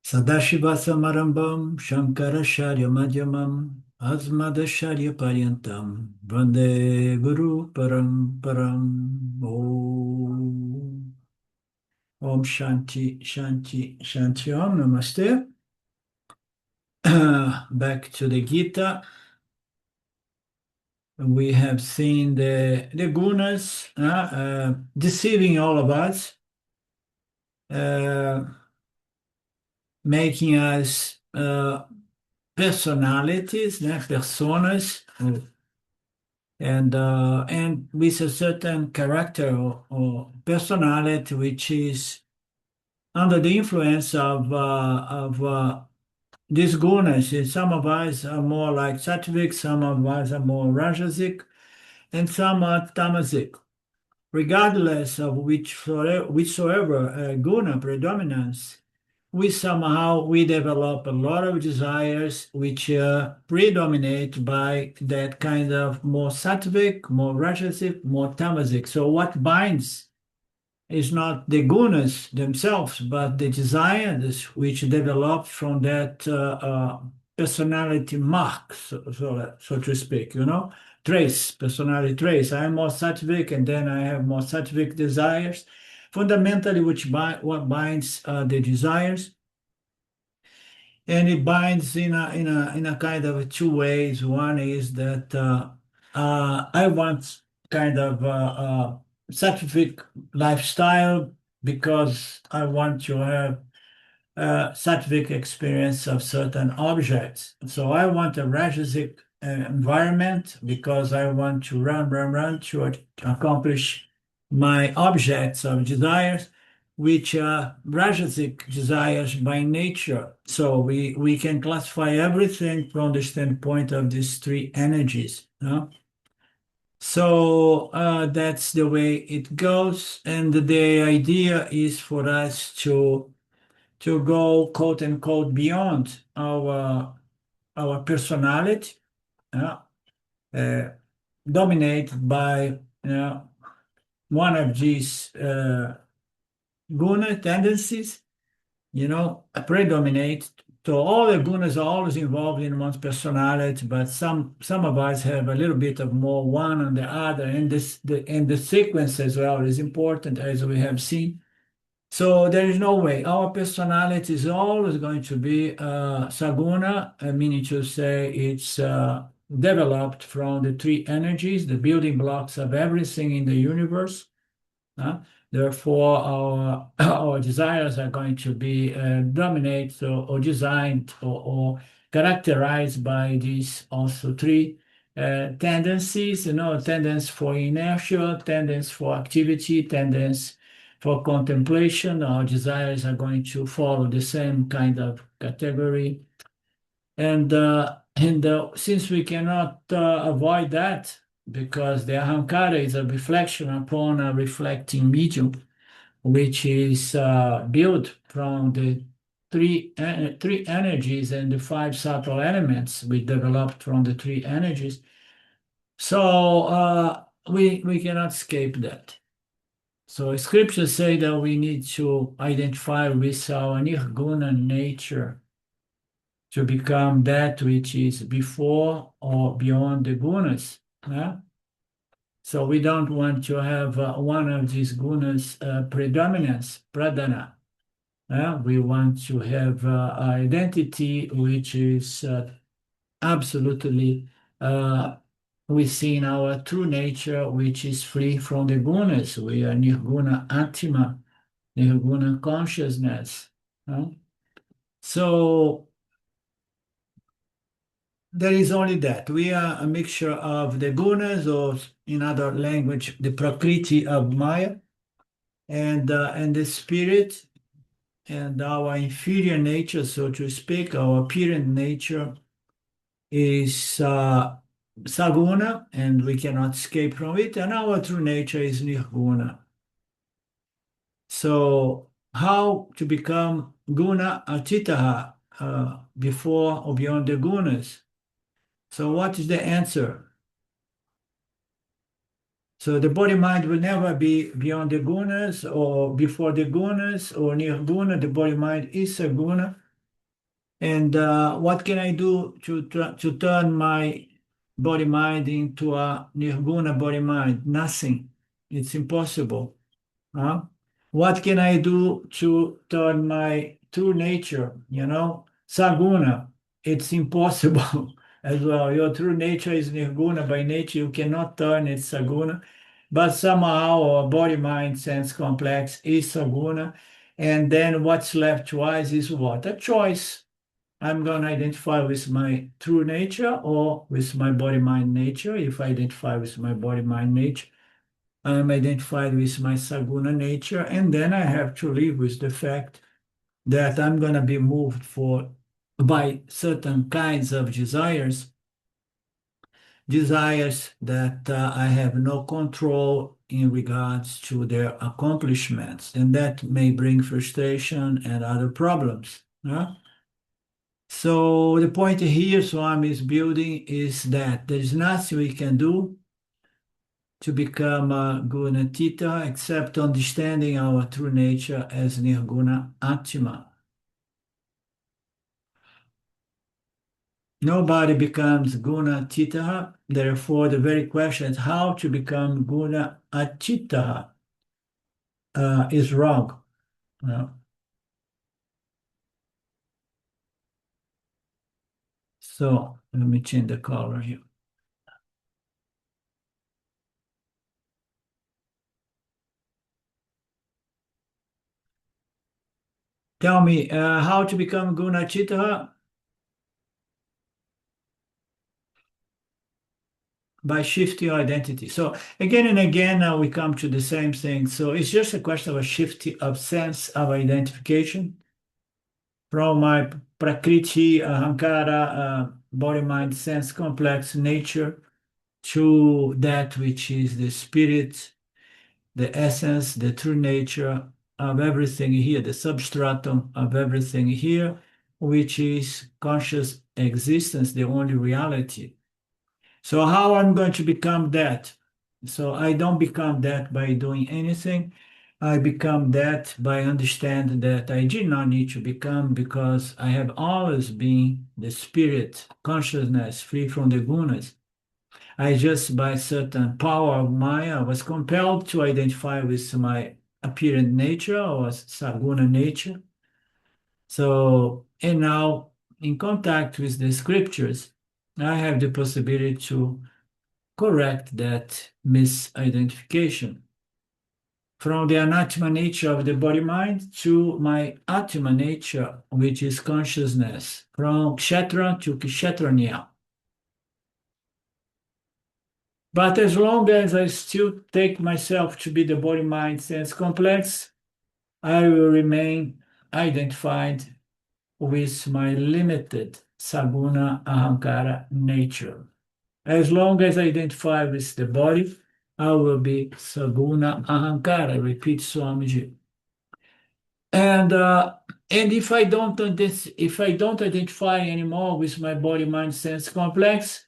Sadashivasamarambam Shankaracharya Madhyamam Asmadacharya Paryantam Vande Guru Paramparam Om Om Shanti Shanti Shanti Om Namaste. Back to the Gita. We have seen the gunas deceiving all of us, uh, making us personalities, personas, and with a certain character or personality which is under the influence of these gunas. Some of us are more like sattvic, some of us are more rajasic, and some are tamasic. Regardless of whichsoever guna predominance, we develop a lot of desires which predominate by that kind of more sattvic, more rajasic, more tamasic. So what binds is not the gunas themselves, but the desires which develop from that personality mark, so to speak, trace, personality trace. I am more sattvic, and then I have more sattvic desires. Fundamentally, what binds the desires, and it binds in a kind of two ways. One is that I want kind of sattvic lifestyle because I want to have sattvic experience of certain objects. So I want a rajasic environment because I want to run to accomplish my objects of desires, which are rajasic desires by nature. So we can classify everything from the standpoint of these three energies. So that's the way it goes, and the idea is for us to go quote unquote beyond our personality, uh, uh, dominated by one of these guna tendencies, predominate. So all the gunas are always involved in one's personality, but some of us have a little bit of more one on the other, and the sequence as well is important, as we have seen. So there is no way. Our personality is always going to be saguna, meaning to say it's developed from the three energies, the building blocks of everything in the universe. uh, Therefore, our desires are going to be dominated or designed or characterized by these also three tendencies, tendency for inertia, tendency for activity, tendency for contemplation. Our desires are going to follow the same kind of category. And since we cannot avoid that, because the ahankara is a reflection upon a reflecting medium, which is built from the three energies and the five subtle elements we developed from the three energies. So we cannot escape that. So scriptures say that we need to identify with our nirguna nature to become that which is before or beyond the gunas. So we don't want to have one of these gunas predominance, pradana. We want to have identity which is absolutely within our true nature, which is free from the gunas. We are nirguna atma, nirguna consciousness. So there is only that. We are a mixture of the gunas, or in other language, the prakriti of Maya, and the spirit, and our inferior nature, so to speak, our apparent nature is saguna, and we cannot escape from it, and our true nature is nirguna. So how to become guna atitaha, before or beyond the gunas? So what is the answer? So the body mind will never be beyond the gunas or before the gunas or near guna. The body mind is a guna. And what can I do to turn my body mind into a nirguna body mind? Nothing. It's impossible. Huh? What can I do to turn my true nature, saguna? It's impossible as well. Your true nature is nirguna by nature. You cannot turn it saguna, but somehow our body, mind, sense complex is saguna. And then what's left to us is what? A choice. I'm going to identify with my true nature or with my body mind nature. If I identify with my body mind nature, I am identified with my Saguna nature, and then I have to live with the fact that I'm going to be moved by certain kinds of desires that I have no control in regards to their accomplishments, and that may bring frustration and other problems. Yeah? So the point here Swami is building is that there is nothing we can do to become a guna tita except understanding our true nature as nirguna atma. Nobody becomes guna tita. Therefore, the very question is how to become guna atita is wrong. Uh, so let me change the color here. Tell me how to become guna chitta by shifting your identity. So again and again, we come to the same thing. So it's just a question of a shift of sense of identification from my prakriti, ahankara, body, mind, sense, complex nature to that which is the spirit, the essence, the true nature of everything here, the substratum of everything here, which is conscious existence, the only reality. So how I'm going to become that? So I don't become that by doing anything. I become that by understanding that I did not need to become because I have always been the spirit, consciousness, free from the gunas. I just, by certain power of Maya, was compelled to identify with my apparent nature or saguna nature. So, and now in contact with the scriptures, I have the possibility to correct that misidentification from the anatma nature of the body mind to my atma nature, which is consciousness, from kshetra to kshetranya. But as long as I still take myself to be the body mind sense complex, I will remain identified with my limited saguna ahankara nature. As long as I identify with the body, I will be Saguna Ahankara, repeat Swamiji. And if I don't identify anymore with my body, mind, sense complex,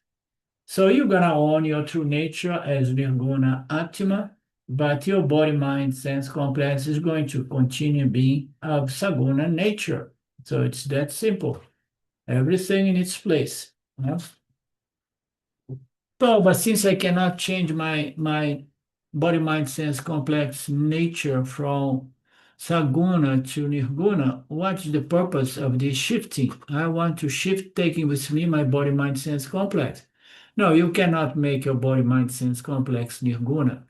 so you're gonna own your true nature as Nirguna Atma, but your body, mind, sense complex is going to continue being of Saguna nature. So it's that simple. Everything in its place. Yeah? So, but since I cannot change my body, mind, sense complex nature from Saguna to Nirguna, what's the purpose of this shifting? I want to shift taking with me my body, mind, sense complex. No, you cannot make your body, mind, sense complex Nirguna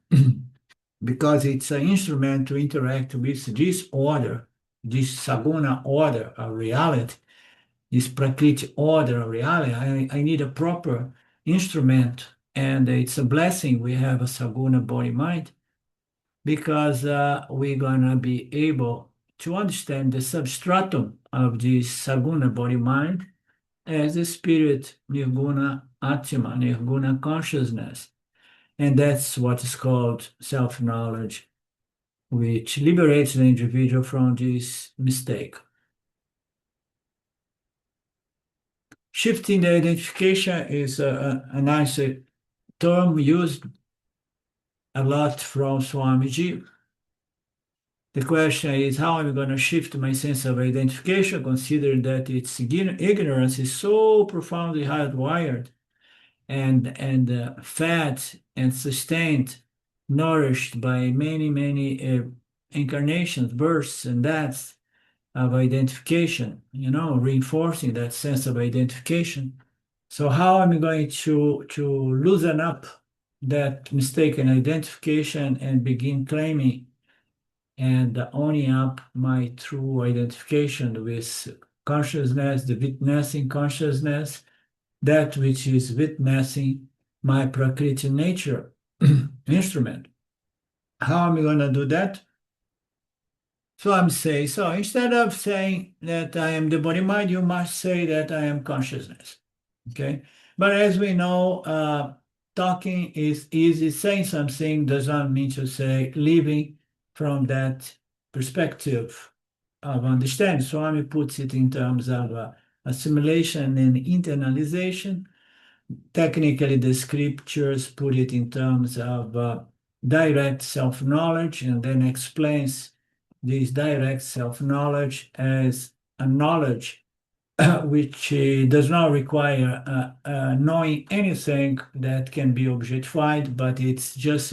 because it's an instrument to interact with this order, this Saguna order of reality, this Prakriti order of reality. I need a proper instrument, and it's a blessing we have a Saguna body mind because we're gonna be able to understand the substratum of this Saguna body mind as the spirit Nirguna Atma, Nirguna consciousness. And that's what is called self-knowledge, which liberates the individual from this mistake. Shifting the identification is a nice term used a lot from Swamiji. The question is, how am I going to shift my sense of identification, considering that its ignorance is so profoundly hardwired and fed and sustained, nourished by many incarnations, births, and deaths of identification, reinforcing that sense of identification. So how am I going to loosen up that mistaken identification and begin claiming and owning up my true identification with consciousness, the witnessing consciousness, that which is witnessing my Prakriti nature instrument. How am I going to do that? So I'm saying, so instead of saying that I am the body mind, you must say that I am consciousness. Okay. But as we know, talking is easy. Saying something does not mean to say living from that perspective of understanding. Swami puts it in terms of assimilation and internalization. Technically, the scriptures put it in terms of direct self-knowledge and then explains this direct self-knowledge as a knowledge which does not require knowing anything that can be objectified, but it's just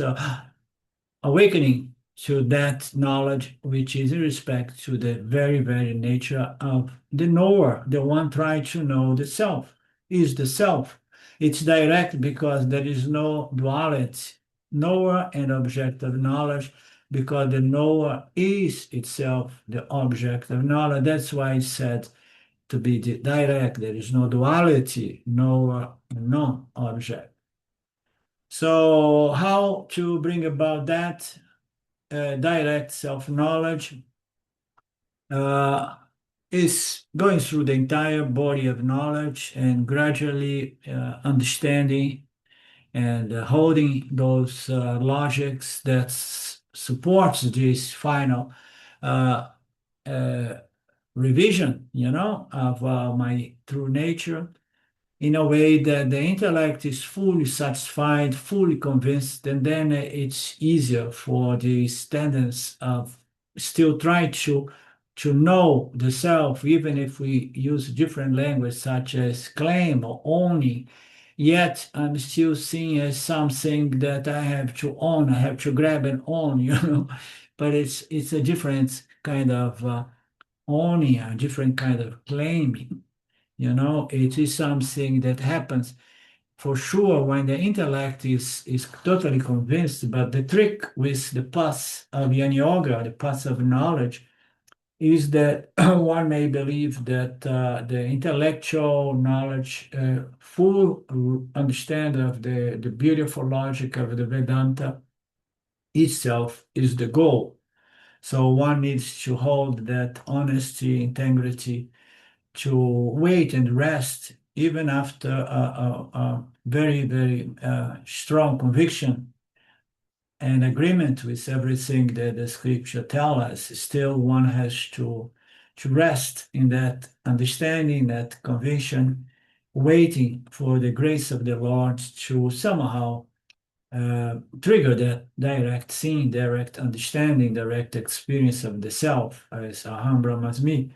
awakening to that knowledge, which is in respect to the very nature of the knower, the one trying to know the self, is the self. It's direct because there is no duality, knower and object of knowledge, because the knower is itself the object of knowledge. That's why it's said to be direct. There is no duality, knower, non-object. So how to bring about that direct self-knowledge is going through the entire body of knowledge and gradually understanding and holding those logics that supports this final uh, uh, revision, of my true nature in a way that the intellect is fully satisfied, fully convinced, and then it's easier for the tendency of still trying to know the self, even if we use different language such as claim or owning. Yet I'm still seeing as something that I have to own, I have to grab and own, But it's a different kind of owning, a different kind of claiming. It is something that happens for sure when the intellect is totally convinced. But the trick with the path of Yan Yoga, the path of knowledge, is that one may believe that the intellectual knowledge, full understand of the beautiful logic of the Vedanta itself is the goal. So one needs to hold that honesty, integrity, to wait and rest even after a very strong conviction and agreement with everything that the scripture tells us. Still one has to rest in that understanding, that conviction, waiting for the grace of the Lord to somehow trigger that direct seeing, direct understanding, direct experience of the self as Aham Brahmasmi.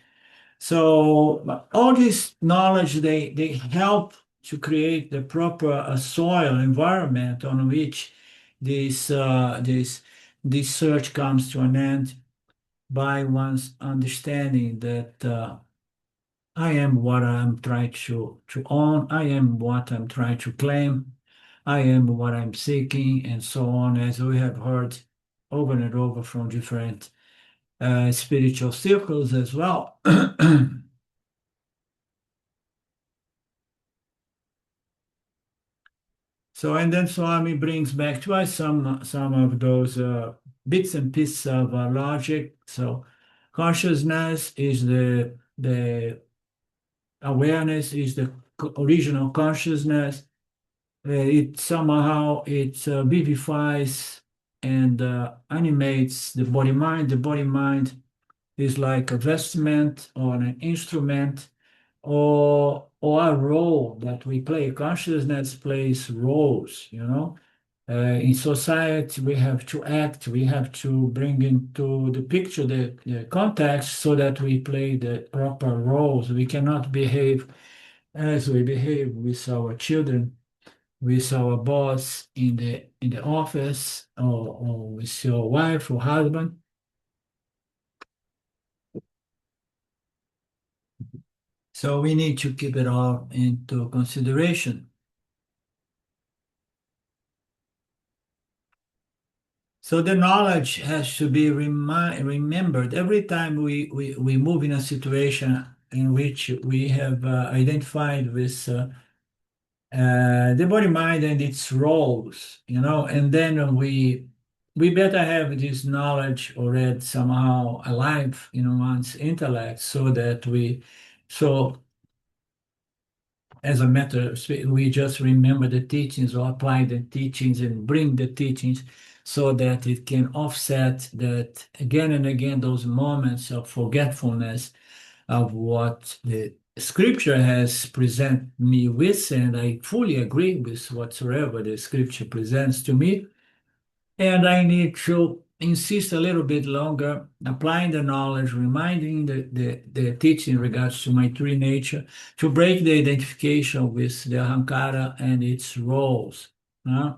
So all this knowledge, they help to create the proper soil environment on which this search comes to an end by one's understanding that I am what I'm trying to own, I am what I'm trying to claim, I am what I'm seeking, and so on, as we have heard over and over from different spiritual circles as well. So, and then Swami brings back to us some of those bits and pieces of logic. So, consciousness is the awareness is the original consciousness. It somehow it vivifies and animates the body mind. The body mind is like a vestment or an instrument or a role that we play. Consciousness plays roles, In society, we have to act, we have to bring into the picture the context so that we play the proper roles. We cannot behave as we behave with our children, with our boss in the office, or with your wife or husband. So we need to keep it all into consideration. So the knowledge has to be remembered every time we move in a situation in which we have identified with the body mind and its roles, and then we better have this knowledge already somehow alive in one's intellect so that so as a matter of we just remember the teachings or apply the teachings and bring the teachings so that it can offset that again and again those moments of forgetfulness of what the scripture has presented me with, and I fully agree with whatsoever the scripture presents to me. And I need to insist a little bit longer, applying the knowledge, reminding the teaching in regards to my true nature, to break the identification with the ahankara and its roles. Huh?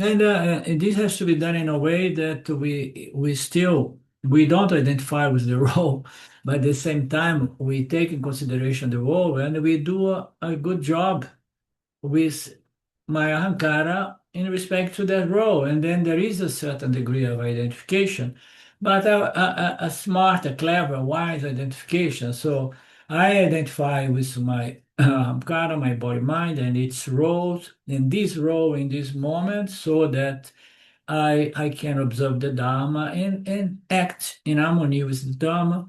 And this has to be done in a way that we don't identify with the role, but at the same time we take in consideration the role and we do a good job with my ahankara in respect to that role. And then there is a certain degree of identification, but a smart, a clever, wise identification. So I identify with my ahankara, my body mind, and its roles, in this role, in this moment, so that I can observe the Dharma and act in harmony with the Dharma,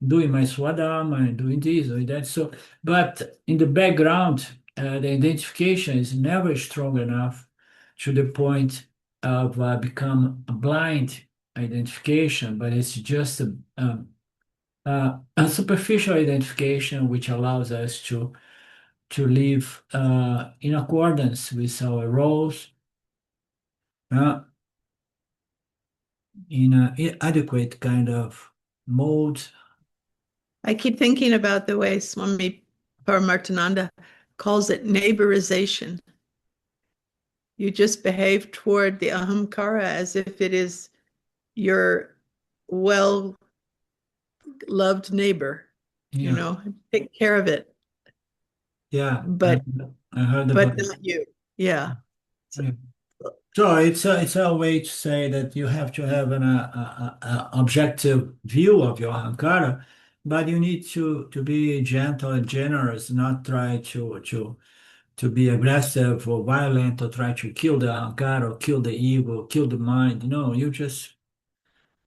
doing my Swadharma and doing this or that. So, but in the background, the identification is never strong enough to the point of become a blind identification, but it's just a superficial identification which allows us to live in accordance with our roles. Uh, in an adequate kind of mode. I keep thinking about the way Swami Paramartananda calls it neighborization. You just behave toward the ahamkara as if it is your well loved neighbor, Yeah, take care of it, yeah. but I heard about but it. not you. Yeah. So, Yeah. So it's a way to say that you have to have an objective view of your ahankara, but you need to be gentle and generous, not try to be aggressive or violent or try to kill the ahankara or kill the ego, kill the mind. No, you just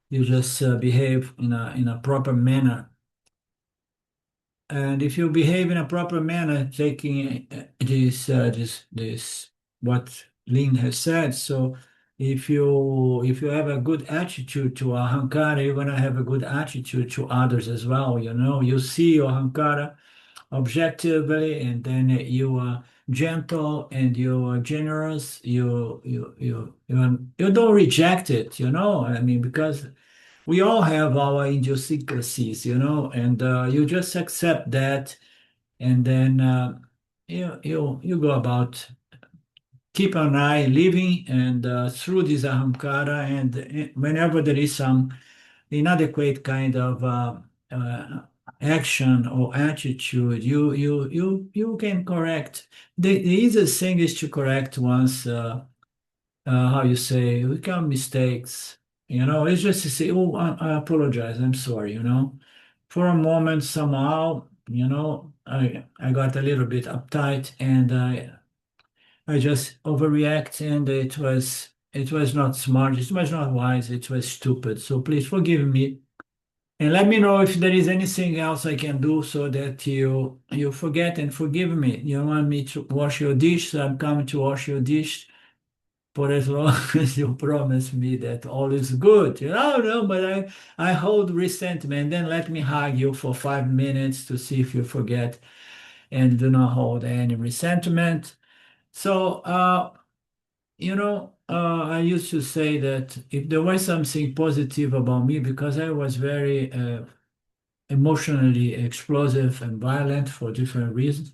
behave in a proper manner. And if you behave in a proper manner, taking this what Lin has said, so if you have a good attitude to ahankara, you're gonna have a good attitude to others as well. You see your ahankara objectively, and then you are gentle and you are generous. You don't reject it. I mean, because we all have our idiosyncrasies, and you just accept that, and then you go about keep an eye living and through this ahamkara, and whenever there is some inadequate kind of uh, action or attitude, you can correct. The easiest thing is to correct one's how you say, we got mistakes. It's just to say, oh, I apologize, I'm sorry. For a moment, somehow, I got a little bit uptight and I just overreact, and it was not smart, it was not wise, it was stupid. So please forgive me. And let me know if there is anything else I can do so that you forget and forgive me. You want me to wash your dish, so I'm coming to wash your dish for as long as you promise me that all is good. No, but I hold resentment. Then let me hug you for 5 minutes to see if you forget and do not hold any resentment. So, I used to say that if there was something positive about me, because I was very emotionally explosive and violent for different reasons,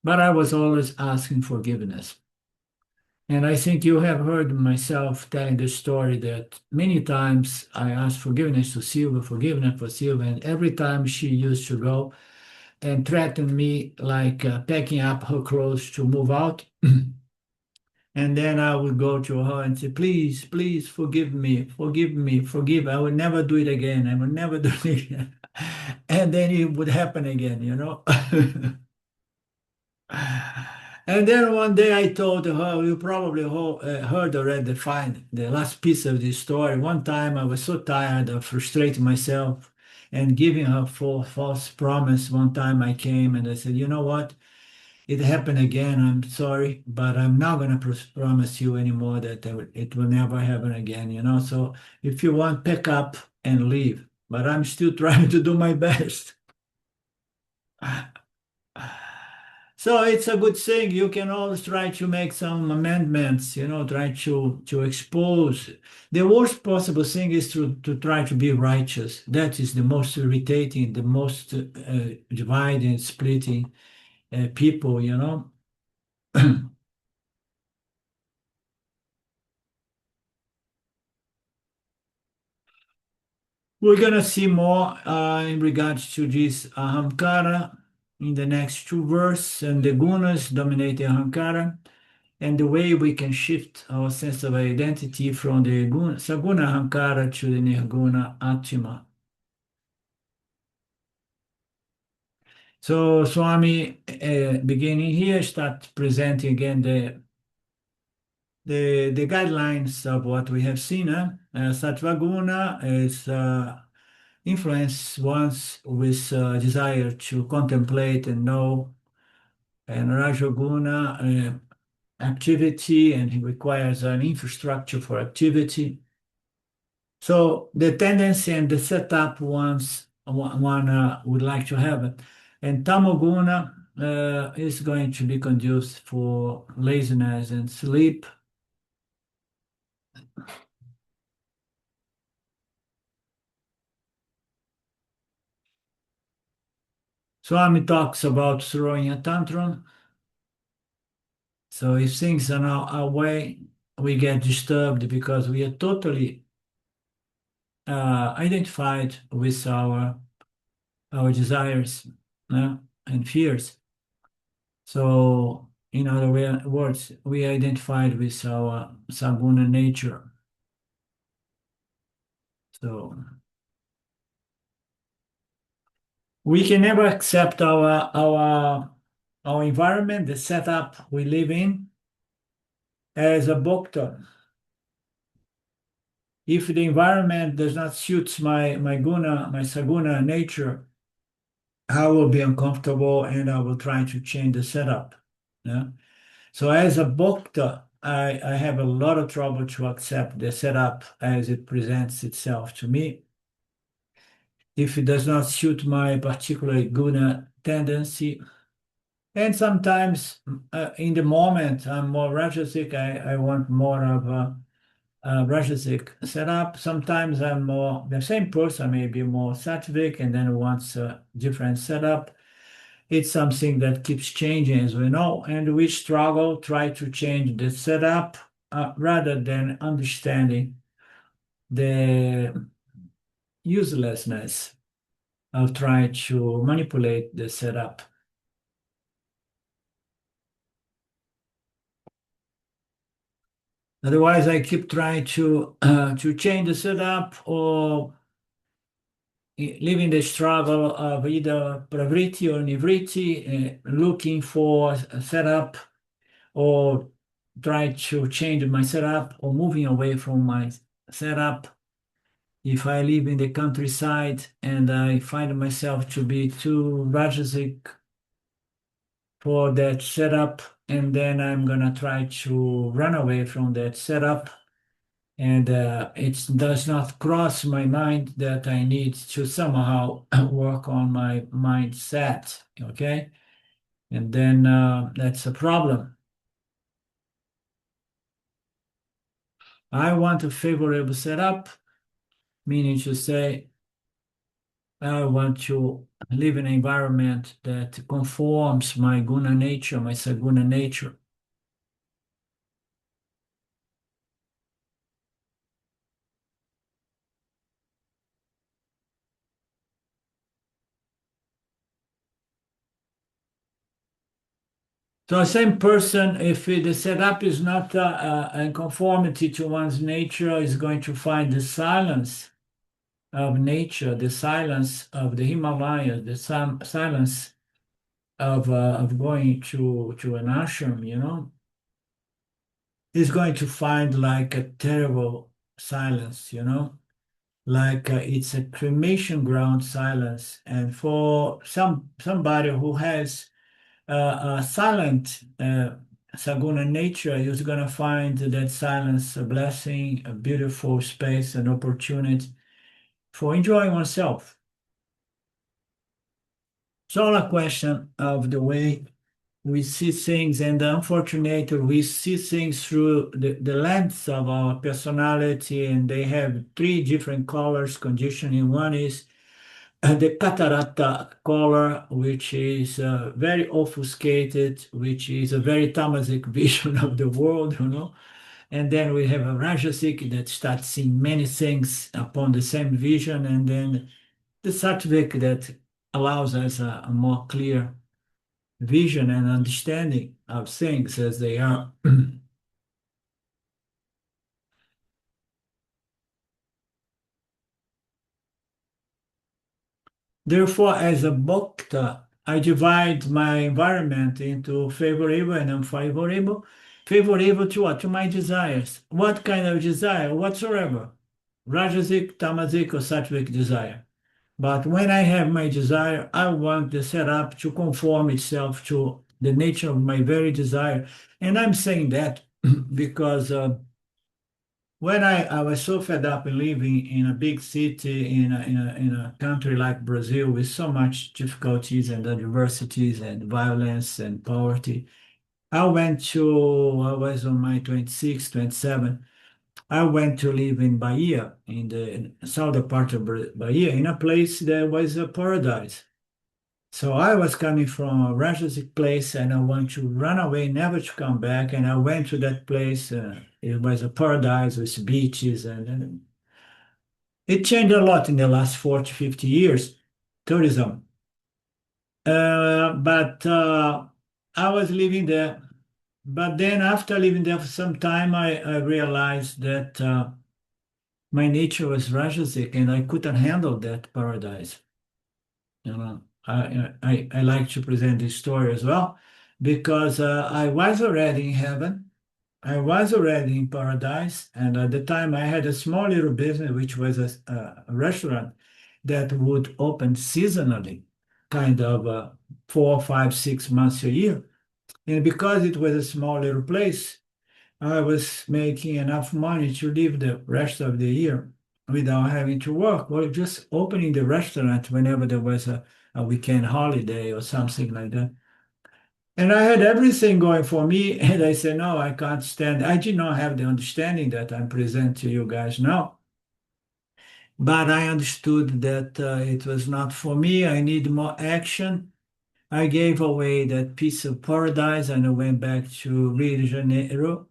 but I was always asking forgiveness. And I think you have heard myself telling the story that many times I asked forgiveness to Silva, forgiveness for Silva, and every time she used to go and threaten me like packing up her clothes to move out. And then I would go to her and say, please, please forgive me, forgive me, forgive. I will never do it again. I will never do it again. And then it would happen again. And then one day I told her, you probably heard already the last piece of this story. One time I was so tired of frustrating myself and giving her false promise. One time I came and I said, you know what? It happened again. I'm sorry, but I'm not going to promise you anymore that it will never happen again. So if you want, pick up and leave. But I'm still trying to do my best. So it's a good thing. You can always try to make some amendments, try to expose. The worst possible thing is to try to be righteous. That is the most irritating, the most dividing, splitting people. We're gonna see more in regards to this ahamkara in the next two verses, and the gunas dominate the ahamkara, and the way we can shift our sense of identity from the saguna ahamkara to the nirguna atma. So Swami, beginning here, start presenting again the guidelines of what we have seen. Sattva guna is influence one's with desire to contemplate and know, and Rajoguna activity, and he requires an infrastructure for activity. So the tendency and the setup one would like to have it. And Tamoguna is going to be conducive for laziness and sleep. Swami talks about throwing a tantrum. So if things are not our way, we get disturbed because we are totally identified with our desires and fears. So, in other words, we identified with our saguna nature. So we can never accept our environment, the setup we live in, as a bhakta. If the environment does not suit my guna, my saguna nature, I will be uncomfortable and I will try to change the setup. Yeah. So as a bhakta, I have a lot of trouble to accept the setup as it presents itself to me. If it does not suit my particular guna tendency, and sometimes in the moment I'm more rajasic, I want more of a rajasic setup. Sometimes I'm more the same person, maybe more sattvic, and then wants a different setup. It's something that keeps changing, as we know, and we struggle, try to change the setup rather than understanding the uselessness of trying to manipulate the setup. Otherwise, I keep trying to change the setup or living the struggle of either pravriti or nivriti, looking for a setup or try to change my setup or moving away from my setup. If I live in the countryside and I find myself to be too rajasic for that setup, and then I'm gonna try to run away from that setup, and it does not cross my mind that I need to somehow work on my mindset, okay? And then that's a problem. I want a favorable setup, meaning to say I want to live in an environment that conforms my guna nature, my saguna nature. So the same person, if the setup is not in conformity to one's nature, is going to find the silence of nature, the silence of the Himalayas, the silence of going to an ashram, is going to find like a terrible silence, like it's a cremation ground silence. And for somebody who has a silent Saguna nature, is going to find that silence a blessing, a beautiful space, an opportunity for enjoying oneself. It's all a question of the way we see things, and unfortunately, we see things through the lens of our personality, and they have three different colors conditioning. One is the Catarata color, which is very obfuscated, which is a very tamasic vision of the world, And then we have a Rajasic that starts seeing many things upon the same vision, and then the Sattvic that allows us a more clear vision and understanding of things as they are. Therefore, as a bhakta, I divide my environment into favorable and unfavorable. Favorable to what? To my desires. What kind of desire? Whatsoever. Rajasic, tamasic, or sattvic desire. But when I have my desire, I want the setup to conform itself to the nature of my very desire. And I'm saying that because when I was so fed up living in a big city, in a country like Brazil with so much difficulties and adversities and violence and poverty, I was on my 26, 27. I went to live in Bahia, in the southern part of Bahia, in a place that was a paradise. So I was coming from a Rajasic place and I want to run away, never to come back. And I went to that place. It was a paradise with beaches and it changed a lot in the last 40, 50 years, tourism. But I was living there. But then after living there for some time, I realized that my nature was Rajasic and I couldn't handle that paradise. I like to present this story as well because I was already in heaven. I was already in paradise. And at the time, I had a small little business, which was a restaurant that would open seasonally, kind of 4, 5, 6 months a year. And because it was a small little place, I was making enough money to live the rest of the year without having to work or just opening the restaurant whenever there was a weekend holiday or something like that. And I had everything going for me, and I said, no, I can't stand. I did not have the understanding that I'm present to you guys now, but I understood that it was not for me. I need more action. I gave away that piece of paradise and I went back to Rio de Janeiro.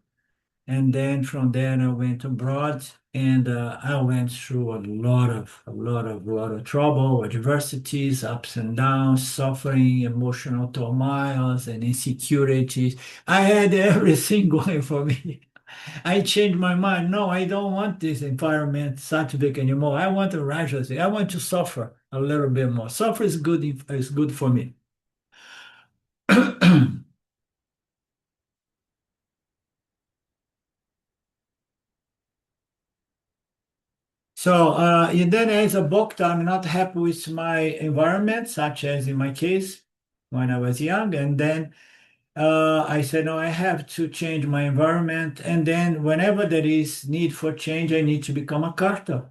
And then from there, I went abroad and I went through a lot of trouble, adversities, ups and downs, suffering, emotional turmoils and insecurities. I had everything going for me. I changed my mind. No, I don't want this environment scientific anymore. I want a righteous. I want to suffer a little bit more. Suffer is good for me. So, and then as a Bhakta, I'm not happy with my environment, such as in my case when I was young. And then I said, no, I have to change my environment. And then whenever there is need for change, I need to become a carter.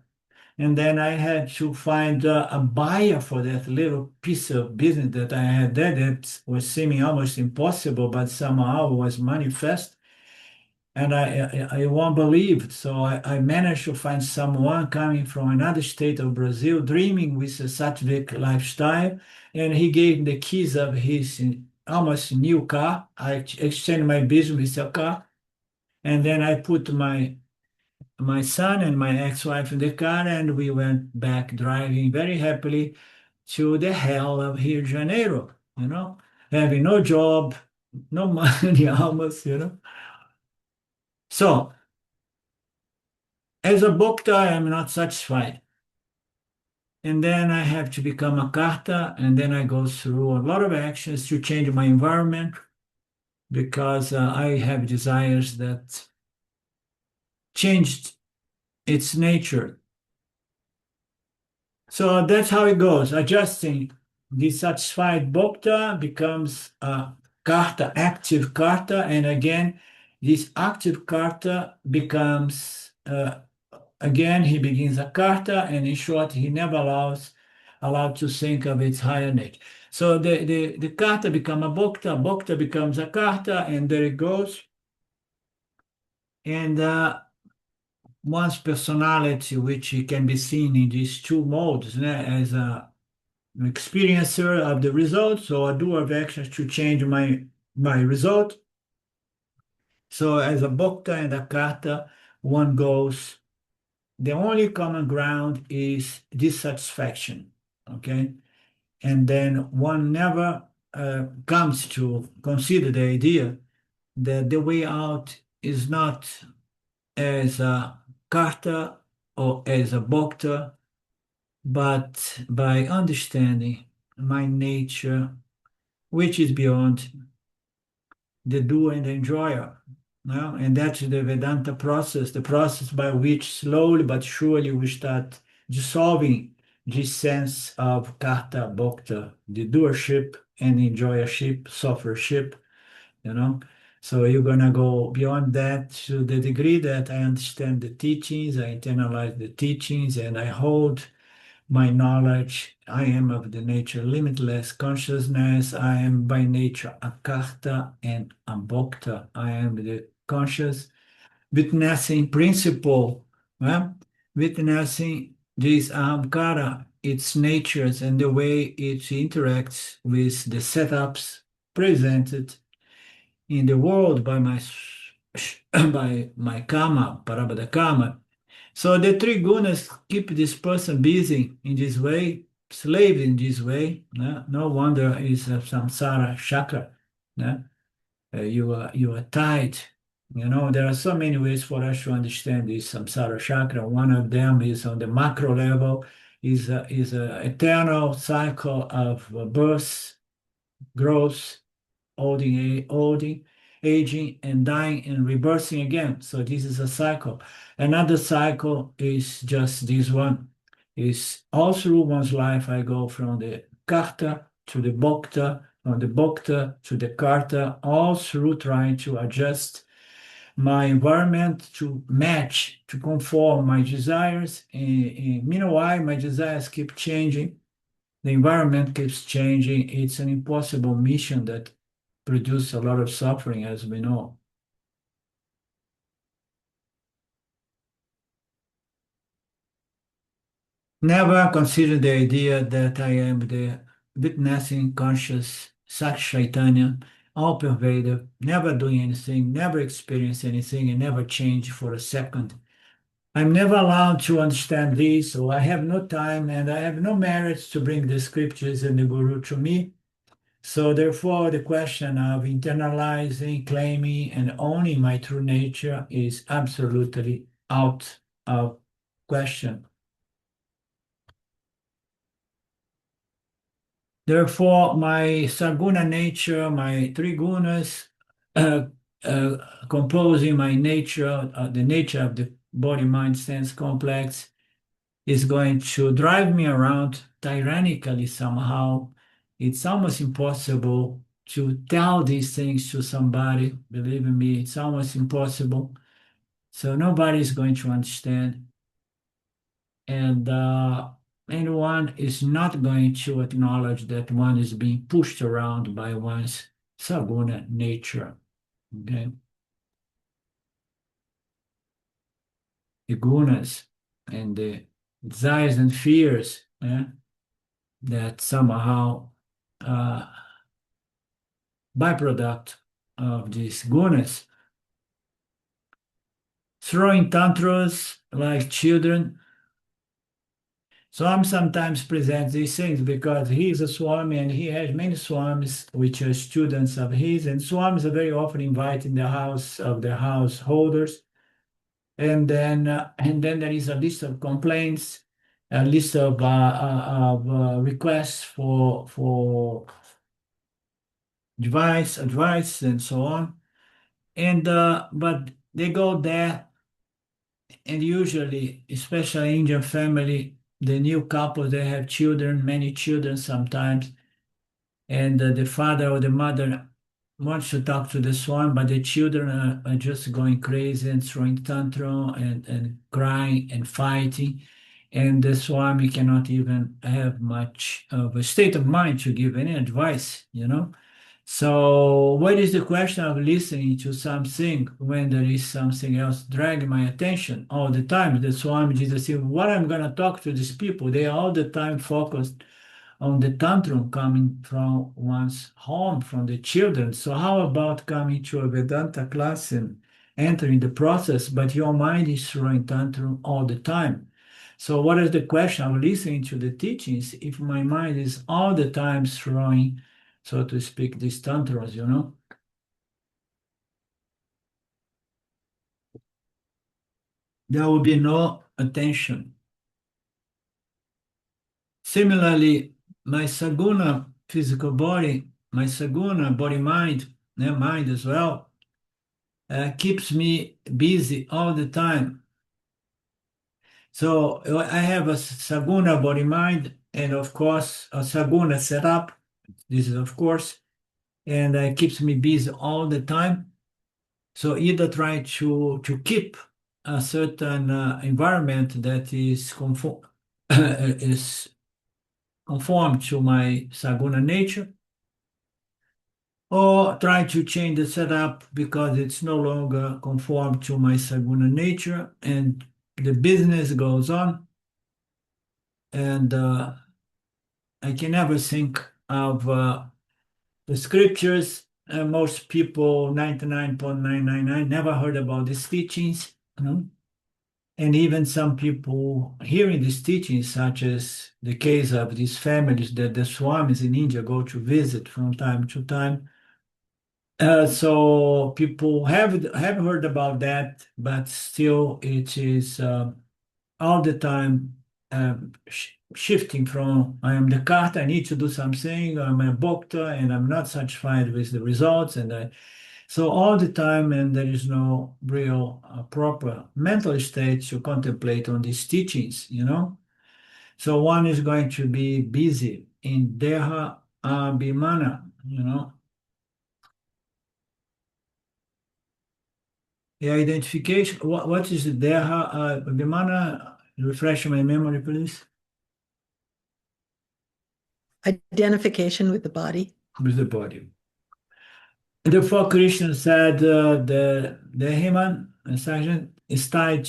And then I had to find a buyer for that little piece of business that I had there that was seeming almost impossible, but somehow was manifest. And I won't believe it. So I managed to find someone coming from another state of Brazil, dreaming with a sattvic lifestyle. And he gave me the keys of his almost new car. I exchanged my business with a car. And then I put my son and my ex-wife in the car, and we went back driving very happily to the hell of Rio de Janeiro, having no job, no money almost, So, as a Bhakta, I am not satisfied. And then I have to become a Karta, and then I go through a lot of actions to change my environment because I have desires that changed its nature. So that's how it goes. Adjusting dissatisfied bhakta becomes a karta, active karta, and again, this active karta becomes again he begins a karta, and in short, he never allowed to think of its higher nature. So the karta become a bhakta becomes a karta, and there it goes. And one's personality, which can be seen in these two modes, as an experiencer of the result, so a doer of actions to change my result. So as a bhakta and a kata, one goes, the only common ground is dissatisfaction, okay? And then one never comes to consider the idea that the way out is not as a kata or as a bhakta, but by understanding my nature, which is beyond the doer and the enjoyer. No? And that's the Vedanta process, the process by which slowly but surely we start dissolving this sense of karta, bhakta, the doership and enjoyership, sufferership, you know. So you're gonna go beyond that to the degree that I understand the teachings, I internalize the teachings, and I hold my knowledge. I am of the nature limitless consciousness. I am by nature a karta and a bhakta. I am the conscious witnessing principle, well, witnessing this ahamkara, its natures and the way it interacts with the setups presented in the world by my by my karma, parabhada karma. So the three gunas keep this person busy in this way, slave in this way. No wonder is a samsara chakra. You are tied. There are so many ways for us to understand this samsara chakra. One of them is on the macro level, is a eternal cycle of birth, growth, olding, aging, and dying and rebirthing again. So this is a cycle. Another cycle is just this one. Is all through one's life, I go from the karta to the bhakta, from the bhakta to the karta, all through trying to adjust my environment to match, to conform my desires. And meanwhile, my desires keep changing. The environment keeps changing. It's an impossible mission that produces a lot of suffering, as we know. Never consider the idea that I am the witnessing conscious Sat Chaitanya, all pervader, never doing anything, never experience anything, and never change for a second. I'm never allowed to understand this, so I have no time and I have no merits to bring the scriptures and the Guru to me. So therefore, the question of internalizing, claiming, and owning my true nature is absolutely out of question. Therefore, my saguna nature, my three gunas, uh, composing my nature, the nature of the body, mind, sense complex, is going to drive me around tyrannically somehow. It's almost impossible to tell these things to somebody. Believe me, it's almost impossible. So nobody is going to understand. And anyone is not going to acknowledge that one is being pushed around by one's saguna nature. Okay? The gunas and the desires and fears that somehow uh, byproduct of these gunas. Throwing tantrums like children. So I'm sometimes present these things because he's a Swami and he has many Swamis which are students of his, and Swamis are very often invited in the house of the householders. And then there is a list of complaints, a list of requests for advice, and so on. And but they go there, and usually, especially Indian family, the new couple they have children, many children sometimes, and the father or the mother wants to talk to the swan, but the children are just going crazy and throwing tantrum and crying and fighting. And the Swami cannot even have much of a state of mind to give any advice. So, what is the question of listening to something when there is something else dragging my attention all the time? The Swami Jesus said, what I'm going to talk to these people, they are all the time focused on the tantrum coming from one's home, from the children. So how about coming to a Vedanta class and entering the process, but your mind is throwing tantrum all the time? So what is the question? I'm listening to the teachings if my mind is all the time throwing, so to speak, these tantrums. There will be no attention. Similarly, my saguna physical body, my saguna body mind, mind as well, keeps me busy all the time. So I have a saguna body mind, and of course a saguna setup. This is of course, and it keeps me busy all the time. So either try to keep a certain environment that is is conform to my saguna nature, or try to change the setup because it's no longer conform to my saguna nature, and the business goes on, and I can never think of the scriptures. Most people, 99.999, never heard about these teachings. And even some people hearing these teachings, such as the case of these families that the swamis in India go to visit from time to time. So people have heard about that, but still it is all the time shifting from I am the cat, I need to do something, I'm a bhakta and I'm not satisfied with the results, and so all the time, and there is no real proper mental state to contemplate on these teachings. So one is going to be busy in deha abhimana. The identification, what is the Deha Vimana? Refresh my memory, please. Identification with the body. With the body. Therefore, Krishna said the human section is tied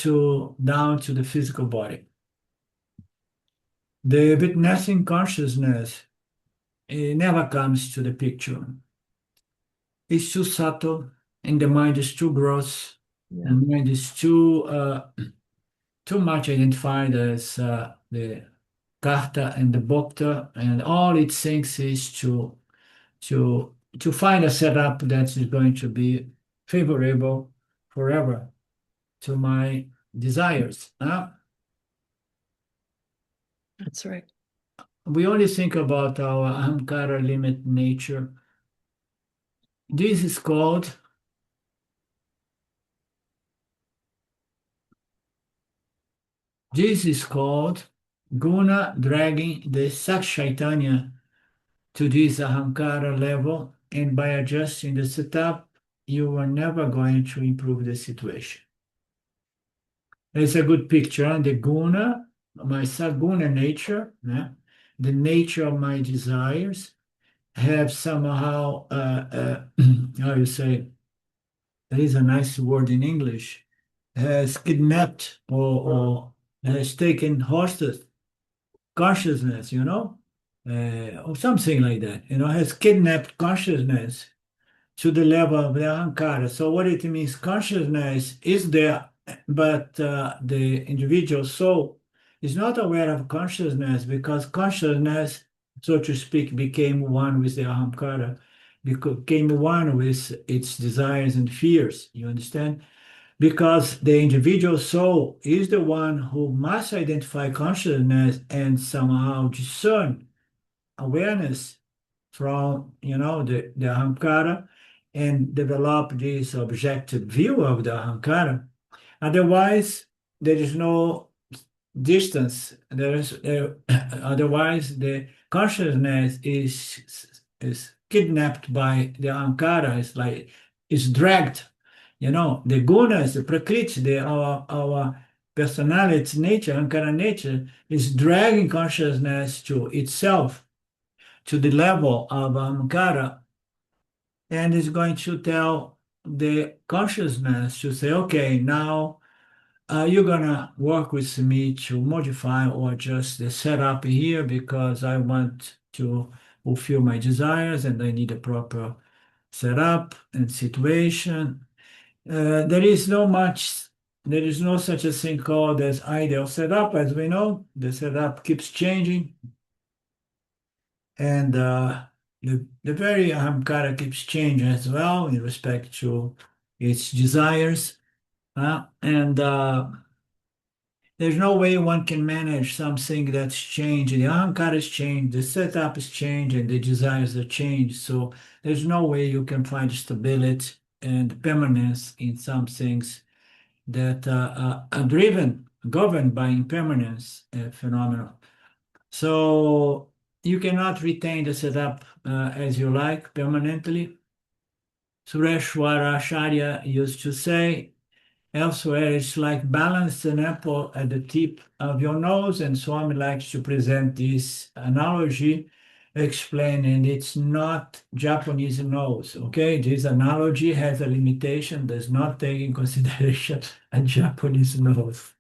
down to the physical body. The witnessing consciousness, it never comes to the picture. It's too subtle, and the mind is too gross. Yeah. The mind is too much identified as the karta and the bhokta, and all it thinks is to find a setup that is going to be favorable forever to my desires. That's right. We only think about our ahamkara limit nature. This is called Guna dragging the Sakshaitanya to this Ahankara level, and by adjusting the setup, you are never going to improve the situation. It's a good picture. The Guna, my Saguna nature, né? The nature of my desires have somehow, how you say, there is a nice word in English, has kidnapped or has taken hostage consciousness, or something like that, has kidnapped consciousness to the level of the Ahankara. So what it means, consciousness is there, but the individual soul is not aware of consciousness because consciousness, so to speak, became one with the Ahankara, became one with its desires and fears. You understand? Because the individual soul is the one who must identify consciousness and somehow discern awareness from the ahankara and develop this objective view of the ahankara. Otherwise, there is no distance. There is otherwise the consciousness is kidnapped by the ahankara. It's like it's dragged. The gunas, the prakriti, our personality, nature, ahankara nature, is dragging consciousness to itself, to the level of ahankara, and is going to tell the consciousness to say, okay, now you're gonna work with me to modify or adjust the setup here because I want to fulfill my desires and I need a proper setup and situation. There is no such a thing called as ideal setup, as we know. The setup keeps changing, and the very ahamkara keeps changing as well in respect to its desires. And there's no way one can manage something that's changed. The ahamkara is changed, the setup is changed, and the desires are changed. So there's no way you can find stability and permanence in some things that are governed by impermanence phenomena. So you cannot retain the setup as you like permanently. Sureshwara Acharya used to say, elsewhere it's like balance an apple at the tip of your nose, and Swami likes to present this analogy, explaining it's not Japanese nose, okay? This analogy has a limitation, does not take in consideration a Japanese nose.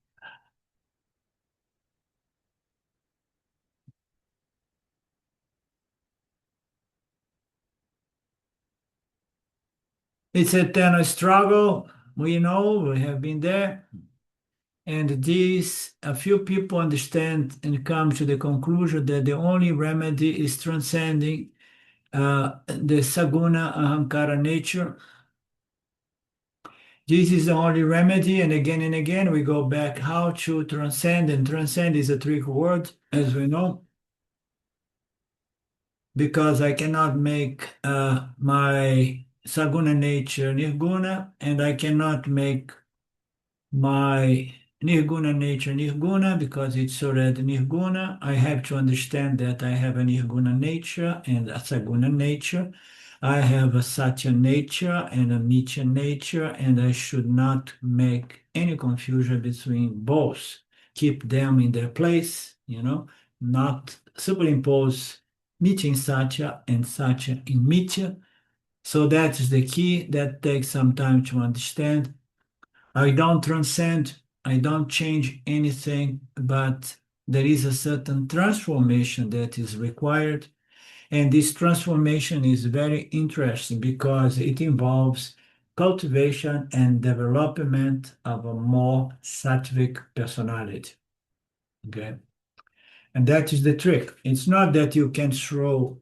It's a eternal struggle. We know, we have been there. And this, a few people understand and come to the conclusion that the only remedy is transcending the Saguna Ahankara nature. This is the only remedy, and again, we go back how to transcend, and transcend is a trick word, as we know, because I cannot make my Saguna nature Nirguna, and I cannot make my Nirguna nature Nirguna because it's already Nirguna. I have to understand that I have a Nirguna nature and a Saguna nature. I have a Satya nature and a Mithya nature, and I should not make any confusion between both. Keep them in their place, not superimpose Mithya in Satya and Satya in Mithya. So that is the key. That takes some time to understand. I don't transcend, I don't change anything, but there is a certain transformation that is required. And this transformation is very interesting because it involves cultivation and development of a more sattvic personality. Okay. And that is the trick. It's not that you can throw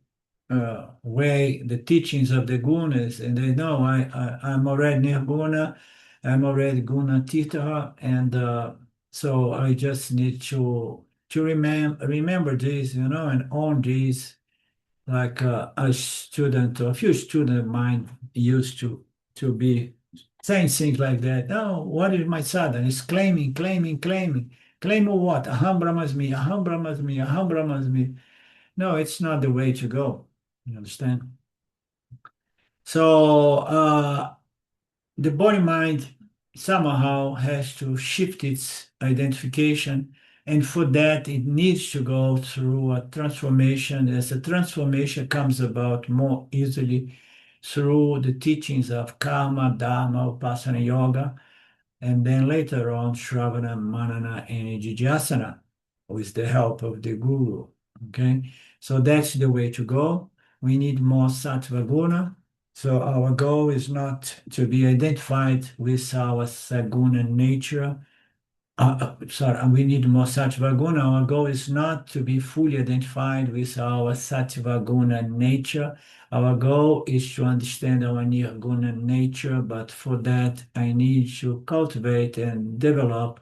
away the teachings of the gunas and they know I'm already nirguna, I'm already guna tita, and so I just need to remember this, and own this, like a student or a few students of mine used to be saying things like that. No, what is my sadhana? It's claiming, claiming, claiming. Claim what? Aham Brahmasmi, Aham Brahmasmi, Aham Brahmasmi. No, it's not the way to go. You understand? So the body mind somehow has to shift its identification, and for that it needs to go through a transformation. As a transformation comes about more easily through the teachings of karma, dharma, upasana yoga, and then later on Shravana, Manana, and Jijasana with the help of the Guru. Okay, so that's the way to go. We need more sattva guna. So our goal is not to be identified with our saguna nature. Sorry, we need more sattva guna. Our goal is not to be fully identified with our sattva guna nature. Our goal is to understand our nirguna nature, but for that I need to cultivate and develop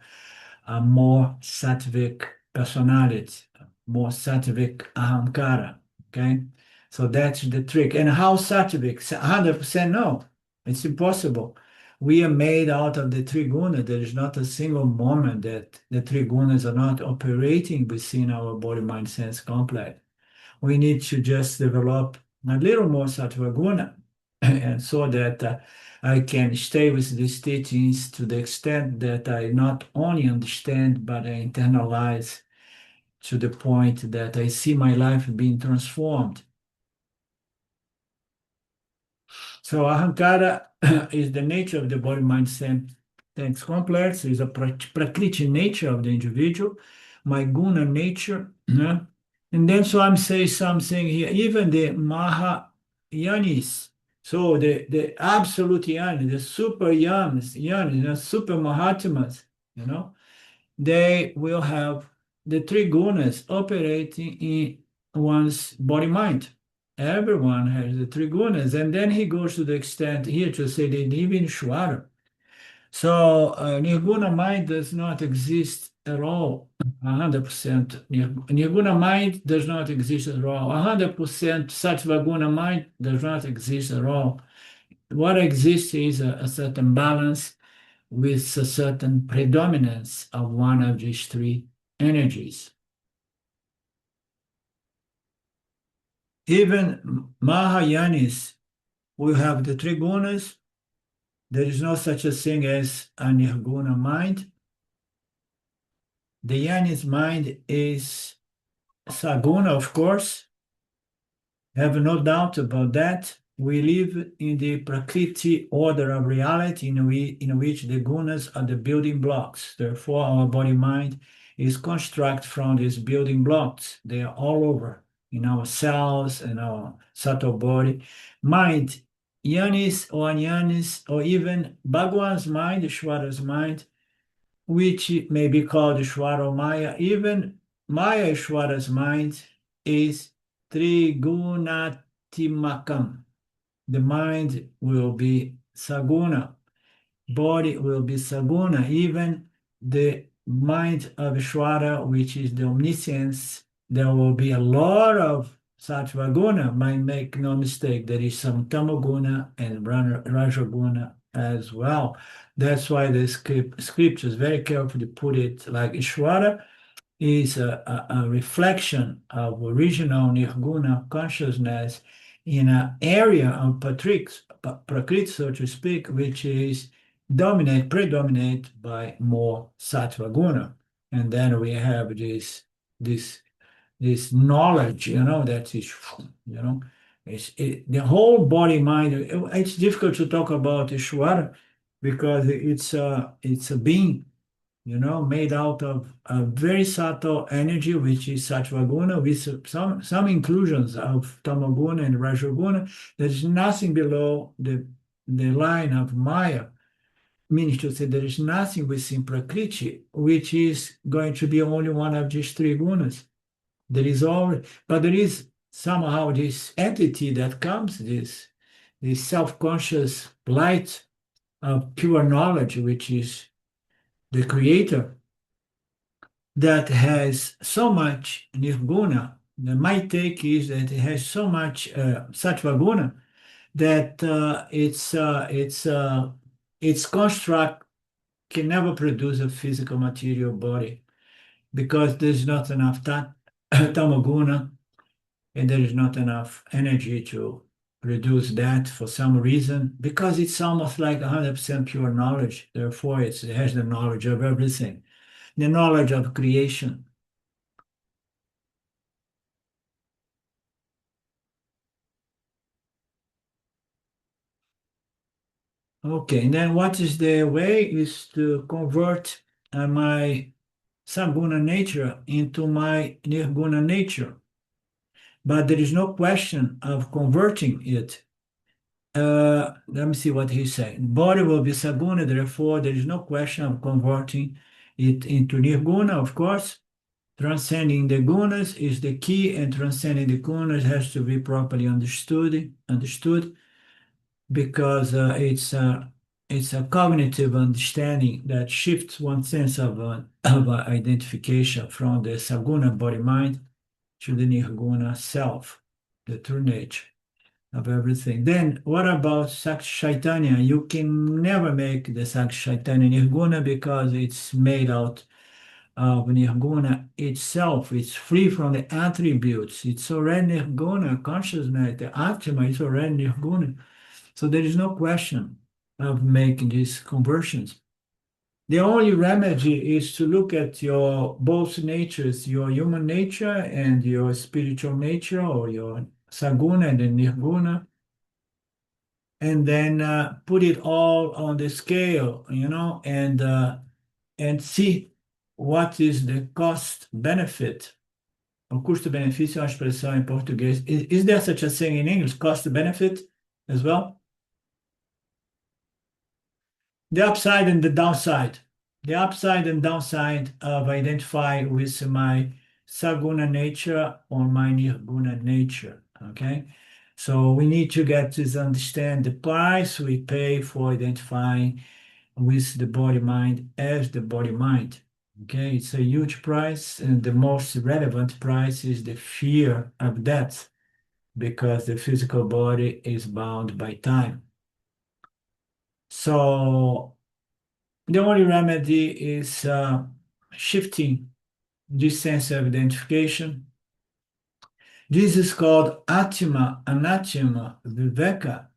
a more sattvic personality, more sattvic ahamkara. Okay, so that's the trick. And how sattvic? 100% no, it's impossible. We are made out of the three gunas. There is not a single moment that the three gunas are not operating within our body, mind, sense complex. We need to just develop a little more sattva guna, and so that I can stay with these teachings to the extent that I not only understand, but I internalize to the point that I see my life being transformed. So ahankara is the nature of the body, mind, sense complex, is a prakriti nature of the individual, my guna nature. And then so I'm saying something here, even the Mahayanis, so the absolute yanis, the super yanis, the super Mahatmas, you know, they will have the three gunas operating in one's body mind. Everyone has the three gunas, and then he goes to the extent here to say they live in Shwara. So nirguna mind does not exist at all. 100%. Nirguna mind does not exist at all. 100% sattva guna mind does not exist at all. What exists is a certain balance with a certain predominance of one of these three energies. Even Mahayanis will have the three gunas. There is no such a thing as a nirguna mind. The Yanis mind is saguna, of course. Have no doubt about that. We live in the Prakriti order of reality in which the gunas are the building blocks. Therefore, our body mind is constructed from these building blocks. They are all over in our cells and our subtle body. Mind, Yanis or Anyanis, or even Bhagwan's mind, Ishwara's mind, which may be called Ishwara or Maya, even Maya Ishwara's mind is Trigunatimmakam. The mind will be Saguna, body will be Saguna, even the mind of Ishwara, which is the omniscience, there will be a lot of Sattva Guna. Might make no mistake, there is some Tamaguna and Rajaguna as well. That's why the scriptures very carefully put it like Ishwara is a reflection of original Nirguna consciousness in an area of Prakriti, so to speak, which is predominate by more Sattva Guna. And then we have this knowledge, that is, the whole body mind. It's difficult to talk about Ishwara because it's a being, made out of a very subtle energy, which is Sattva Guna, with some inclusions of Tamaguna and Rajaguna. There's nothing below the line of Maya, meaning to say there is nothing within Prakriti, which is going to be only one of these three gunas. But there is somehow this entity that comes, this self-conscious light of pure knowledge, which is the creator, that has so much nirguna. My take is that it has so much sattva guna that its construct can never produce a physical material body. because there's not enough tamaguna, and there is not enough energy to reduce that for some reason, because it's almost like 100% pure knowledge. Therefore, it has the knowledge of everything, the knowledge of creation. Okay, and then what is the way is to convert my Saguna nature into my Nirguna nature. But there is no question of converting it. Let me see what he's saying. Body will be Saguna, therefore there is no question of converting it into Nirguna, of course. Transcending the gunas is the key, and transcending the gunas has to be properly understood because it's a cognitive understanding that shifts one sense of identification from the Saguna body mind to the Nirguna self, the true nature of everything. Then what about Chaitanya? You can never make the Chaitanya Nirguna because it's made out of Nirguna itself. It's free from the attributes. It's already Nirguna consciousness. The Atma is already Nirguna. So there is no question of making these conversions. The only remedy is to look at your both natures, your human nature and your spiritual nature, or your saguna and the nirguna, and then put it all on the scale, and see what is the cost benefit. O custo-benefício é uma expressão em português. Is there such a thing in English, cost benefit as well? The upside and the downside. The upside and downside of identify with my saguna nature or my nirguna nature. Okay. So we need to get to understand the price we pay for identifying with the body mind as the body mind. Okay, it's a huge price, and the most relevant price is the fear of death, because the physical body is bound by time. So the only remedy is shifting this sense of identification. This is called Atma, Anatma, Viveka.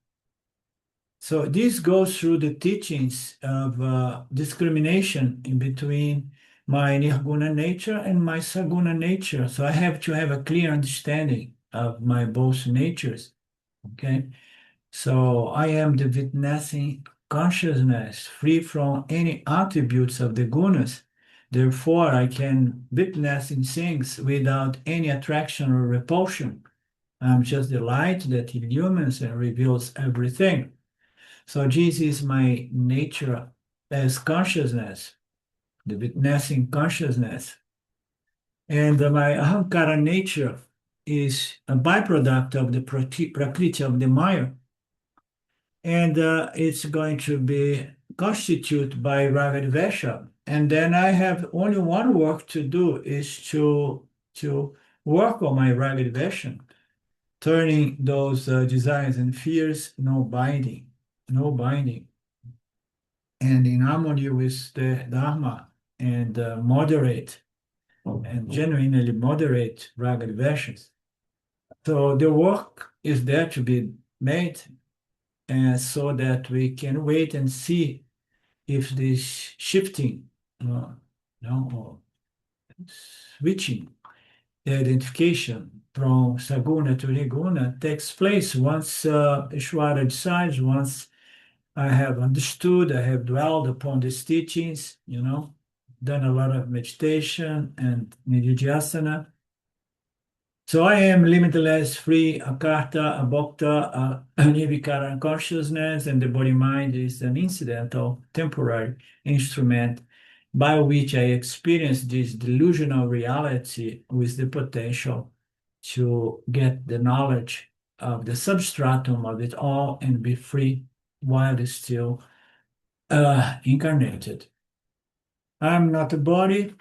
So this goes through the teachings of discrimination in between my Nirguna nature and my Saguna nature. So I have to have a clear understanding of my both natures. Okay. So I am the witnessing consciousness, free from any attributes of the gunas. Therefore, I can witness in things without any attraction or repulsion. I'm just the light that illumines and reveals everything. So this is my nature as consciousness, the witnessing consciousness. And my ahankara nature is a byproduct of the prakriti of the Maya. And it's going to be constituted by Raga Vesha. And then I have only one work to do, is to work on my Raga Vesha, turning those desires and fears no binding, and in harmony with the Dharma, and moderate and genuinely moderate Raga Veshas. So the work is there to be made, and so that we can wait and see if this shifting, or switching the identification from Saguna to Nirguna takes place once Ishvara decides, once I have understood, I have dwelled upon these teachings, done a lot of meditation and nididhyasana. So I am limitless, free, akarta, abhokta, nirvikara consciousness, and the body-mind is an incidental, temporary instrument by which I experience this delusional reality with the potential to get the knowledge of the substratum of it all and be free while it's still incarnated. I'm not a body.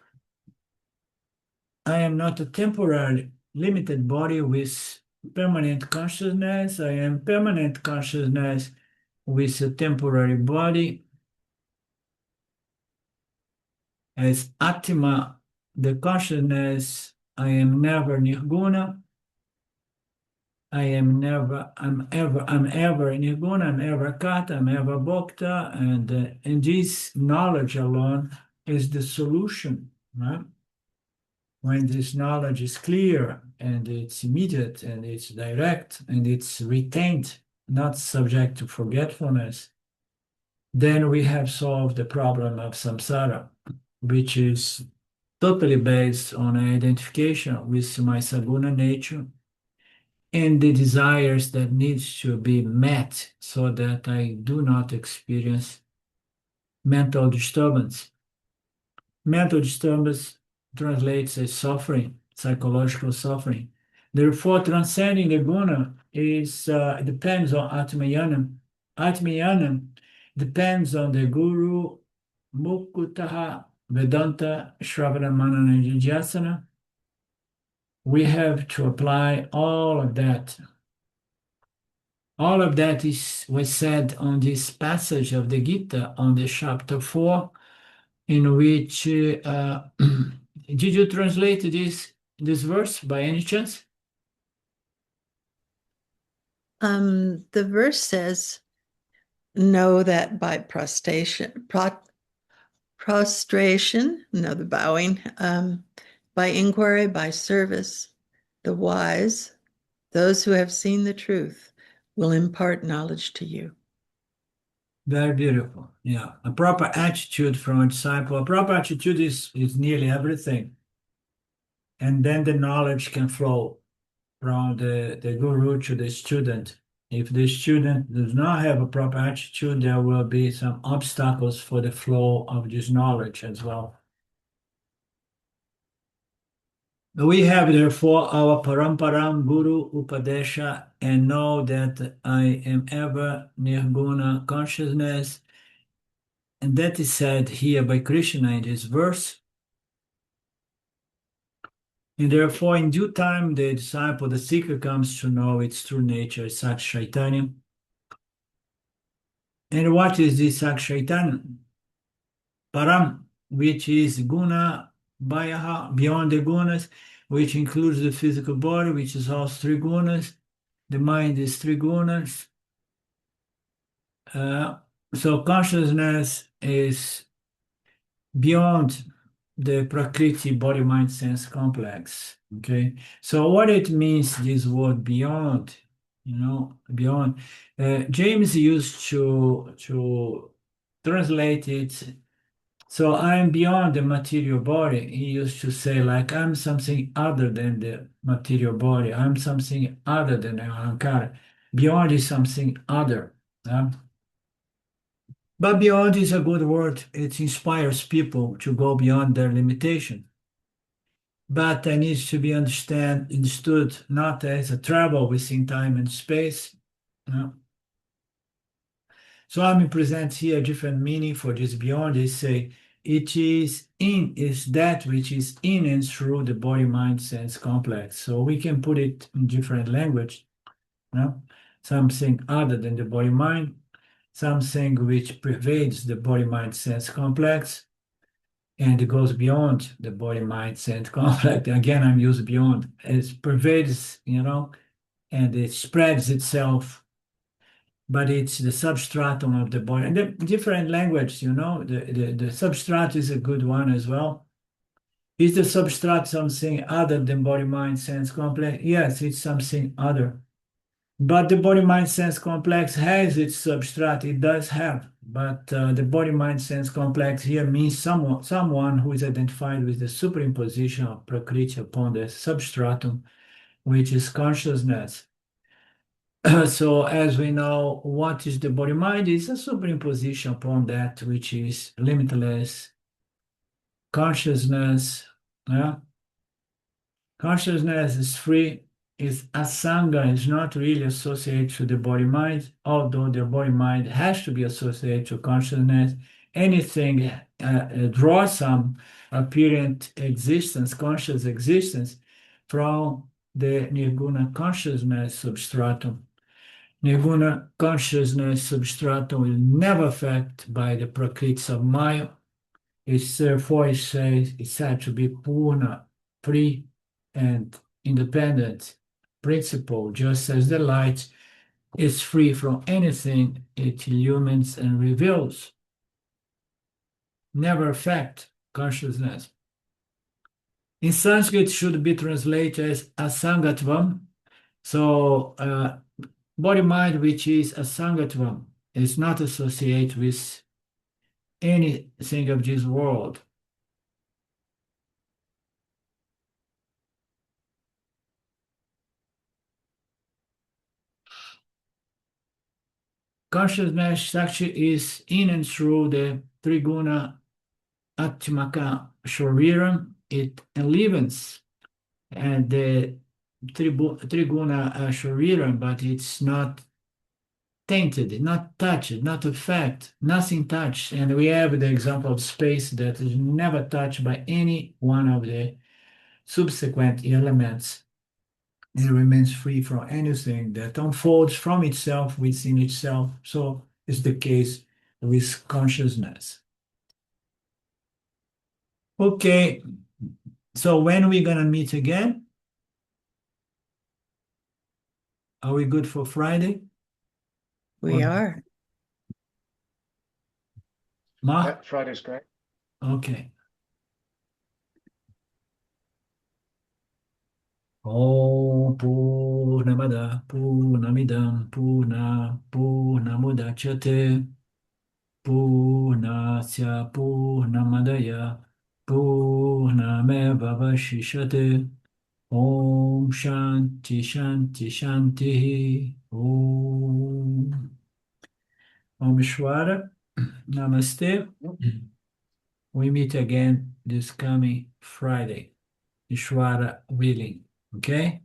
I am not a temporary limited body with permanent consciousness. I am permanent consciousness with a temporary body as Atma the consciousness, I am never nirguna, I'm ever nirguna, I'm ever kata, I'm ever bhokta, and this knowledge alone is the solution, right? When this knowledge is clear and it's immediate and it's direct and it's retained, not subject to forgetfulness, then we have solved the problem of samsara, which is totally based on identification with my saguna nature and the desires that needs to be met so that I do not experience mental disturbance. Mental disturbance translates as suffering, psychological suffering. Therefore, transcending the guna is depends on Atmayanam. Atmayanam depends on the Guru, Mukutaha, Vedanta, Shravana, Manana, and Nidhyasana. We have to apply all of that. All of that was said on this passage of the Gita on the chapter 4, in which did you translate this verse by any chance? The verse says, know that by prostration, no, the bowing, by inquiry, by service, the wise, those who have seen the truth, will impart knowledge to you. Very beautiful. Yeah, a proper attitude from a disciple. A proper attitude is nearly everything, and then the knowledge can flow from the guru to the student. If the student does not have a proper attitude, there will be some obstacles for the flow of this knowledge as well. We have therefore our paramparam guru upadesha and know that I am ever nirguna consciousness, and that is said here by Krishna in this verse. And therefore, in due time, the disciple, the seeker, comes to know its true nature, Sat Chaitanya. And what is this Sat Chaitanya? Param, which is guna, bayaha, beyond the gunas, which includes the physical body, which is also three gunas. The mind is three gunas. So consciousness is beyond the Prakriti body mind sense complex. Okay, so what it means, this word beyond, beyond. James used to translate it. So I'm beyond the material body. He used to say, like, I'm something other than the material body. I'm something other than the ahankara. Beyond is something other. But beyond is a good word. It inspires people to go beyond their limitation. But it needs to be understood not as a travel within time and space. So I'm present here a different meaning for this beyond. They say it is that which is in and through the body mind sense complex. So we can put it in different language. Something other than the body mind, something which pervades the body mind sense complex, and it goes beyond the body mind sense complex. Again, I'm using beyond. It pervades, and it spreads itself, but it's the substratum of the body. And the different language, the substrate is a good one as well. Is the substrate something other than body mind sense complex? Yes, it's something other. But the body mind sense complex has its substrate, it does have. But the body mind sense complex here means someone who is identified with the superimposition of Prakriti upon the substratum, which is consciousness. So as we know, what is the body mind? It's a superimposition upon that which is limitless consciousness. Consciousness is free, is asanga, is not really associated to the body mind, although the body mind has to be associated to consciousness. Anything draws some apparent existence, conscious existence, from the nirguna consciousness substratum. Nirguna consciousness substratum is never affected by the prakriti of Maya. It's therefore it's said to be purna, free and independent principle, just as the light is free from anything it illumines and reveals, never affect consciousness. In Sanskrit, should be translated as asangatvam. So, body mind, which is asangatvam, is not associated with anything of this world. Consciousness actually is in and through the Triguna Atmaka Shariram. It enlivens and the Triguna Shariram, but it's not tainted, not touched, not affect, nothing touched. And we have the example of space that is never touched by any one of the subsequent elements. It remains free from anything that unfolds from itself within itself. So is the case with consciousness. Okay, so when are we gonna meet again? Are we good for Friday? We are. Ma? Yeah, Friday's great. Okay. Om Purnamada Purnamidam Purnamudachyate Purnasya Purnamadaya Purnamevavashishate Om Shanti Shanti Shanti Om Ishwara Namaste. We meet again this coming Friday, Ishwara willing. Okay?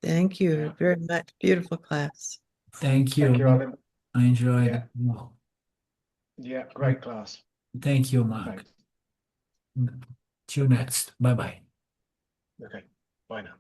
Thank you Yeah. very much. Beautiful class. Thank you. Thank you, Alan. I enjoyed Yeah. it. Well, Yeah, great class. thank you, Mark. Thanks. Till next. Bye bye. Okay, bye now.